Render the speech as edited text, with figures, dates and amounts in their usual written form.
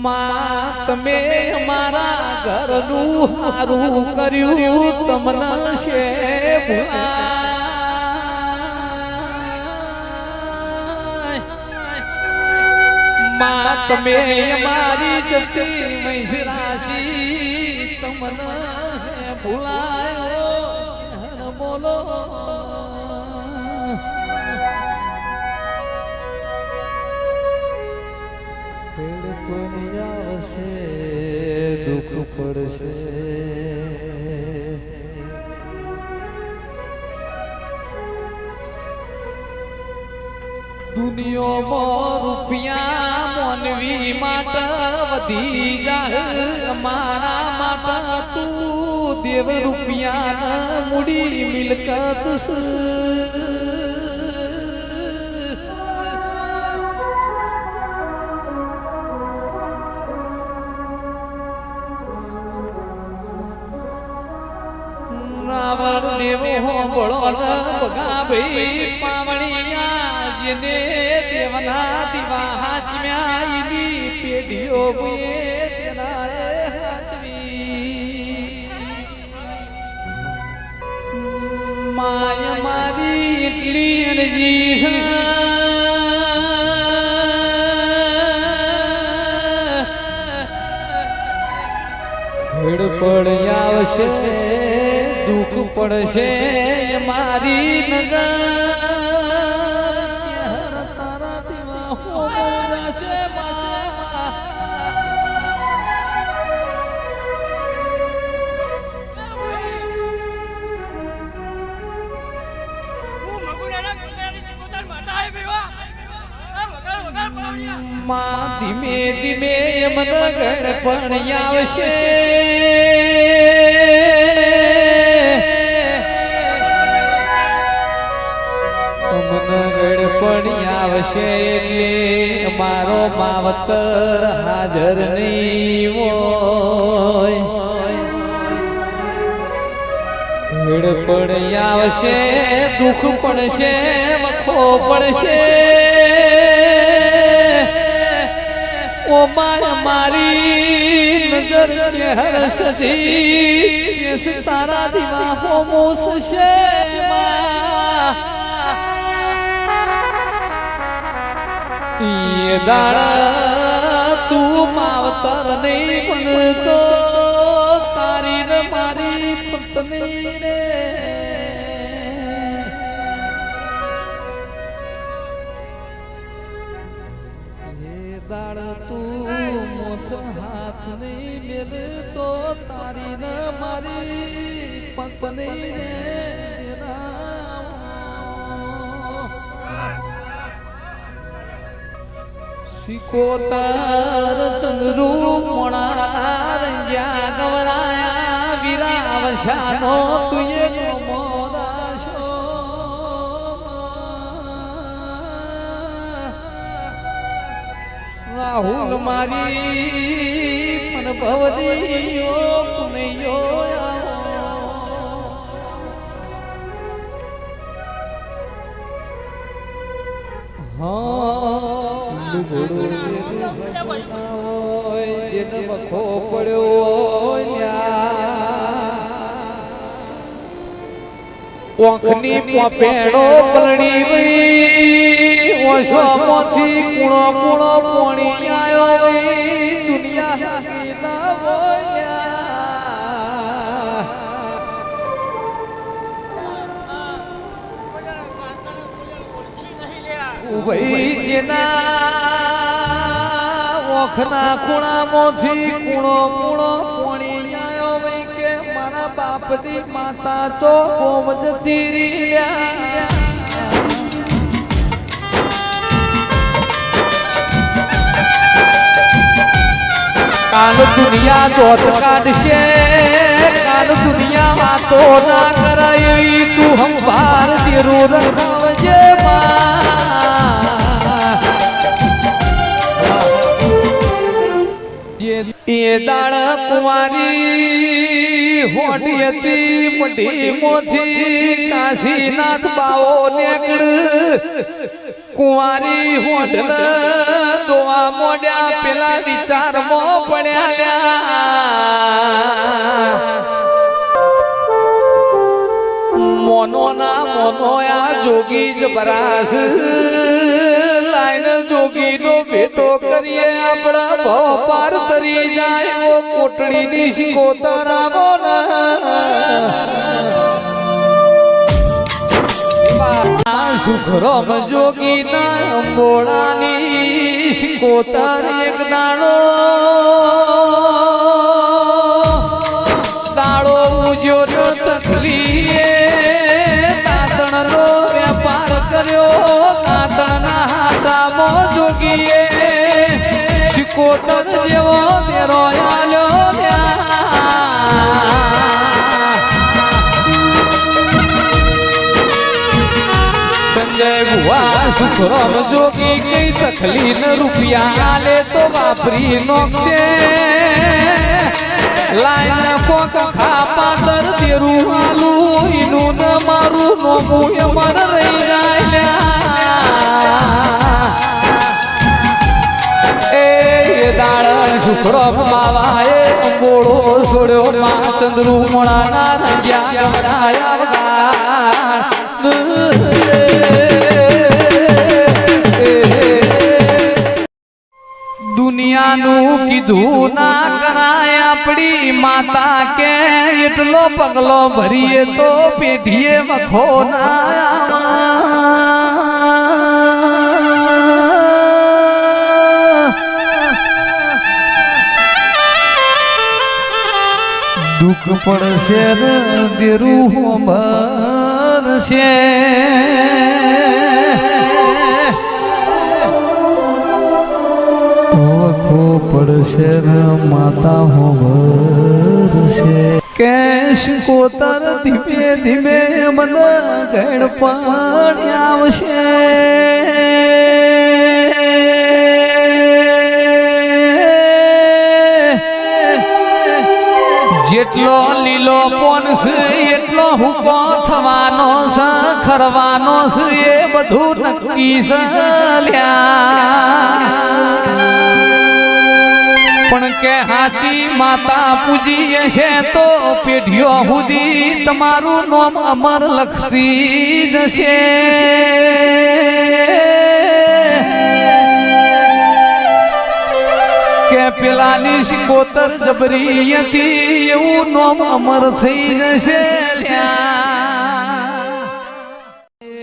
માં તમે અમારા ઘરનું હારું કર્યું તમને છે માં તમે અમારી જતી મૈસ રાશી તમને ભૂલાયો બોલો દુઃખ પડશે દુનિયામાં રૂપિયા મોનવી માટે વધી જાય મારા માટે તું દેવ રૂપિયા મૂડી મિલકત રાવણ દેવો બોળો બગા ભાઈ પાવણિયા જેને દેવના દીવા હાચમ્યા ઈની પેઢીઓ બુએ તેના હાચવી માય મારી એટલી અરજી ભેડ પડ આવશે દુઃખ પડશે મારી નગર ચહેરા તારા દીવા હો જશે માં ધીમે ધીમે મન ગણ પણ આવશે આવશે એટલે મારો માવતર હાજર નહીં હોય ભીડ પડી આવશે દુઃખ પડશે વખો પડશે ઓ મારી નજર ચહેર સજી તારા દીવા હોમો થશે દાડા તું માવતર નહીં બનતો તારી ને મારી પત્ની રે દાડા તું મોથ હાથ નહીં મેલતો તારી ને મારી પત્ની રે સિકોતર ચંદ્રુ મોણા રંગ્યા ગવરાયા વીરા વશાનો તુયે નો મોરાશો રાહુલ મારી મન ભવરીયો પુનયો જેને વખો પડ્યો ઓખની પોપેડો પલડી વઈ ઓછો મોથી કુણો કુણો પોણી આયો વઈ દુનિયા ના બોલ્યા વઈ જેના ઓખના ખૂણામાંથી કુણો કુણો પોણી આયો વઈ કે મારા બાપની માતા તો ગોમ જતી રહ્યા કાલ દુનિયા જોત કાઢશે કાલ દુનિયા વાતો ના કરાય તું હંભાર દેરું રખાવજે એ દાળ કુંવારી હોટી હતી મોટી મોથી કાશીનાથ બાવો નેકડ કુંવારી હોડલ દોવા મોડ્યા પેલા વિચારમાં પડ્યા મોનો ના મોનો આ જોગી જબરાસ લાઈન જોગી નો ભેટો કરીએ આપણા ભાવ પાર તરી જાય ઓ કોટડી ની શિકોતરા સુખરામ જોગી ના મોળાની શિકોતર એક દાડો દાડો ઉજ્યો તકલીએ દાંતણનો વેપાર કર્યો દાંતણના હાથામાં જોગીએ શિકોતર જેવો તેરો આલ્યો સંજય ભુવા સુખરામ જોગી કઈ તકલીન રૂપિયા આલે તો વાપરી નોખશે લાઈન કોક ખાપા દર તેરું આલું ઈનું ન મારું નોમું મન રહી જાય એ દાળ સુખરામ બાવાએ અંગોળો છોડ્યો માં ચંદ્રુ મોણાના રંગ્યા ગવડાયા દુનિયાનું કીધું ના કરાય આપણી માતા કે એટલો પગલો ભરીએ તો પેઢીએ વખો ના દુઃખ પડશે ને દેરું ભરશે પડશે માતા હો ભરશે કે શિકોતર ધીમે ધીમે મને ગણ પાણી આવશે જેટલો લીલો પોનસ એટલો હુકો થવાનો છે ખરવાનો છે એ બધું નક્કી છે પણ કે હાચી માતા પૂજી છે તો પેઢીઓ સુધી તમારું નામ અમર લખતી જશે કે પેલાની શિકોતર જબરી હતી એવું નામ અમર થઈ જશે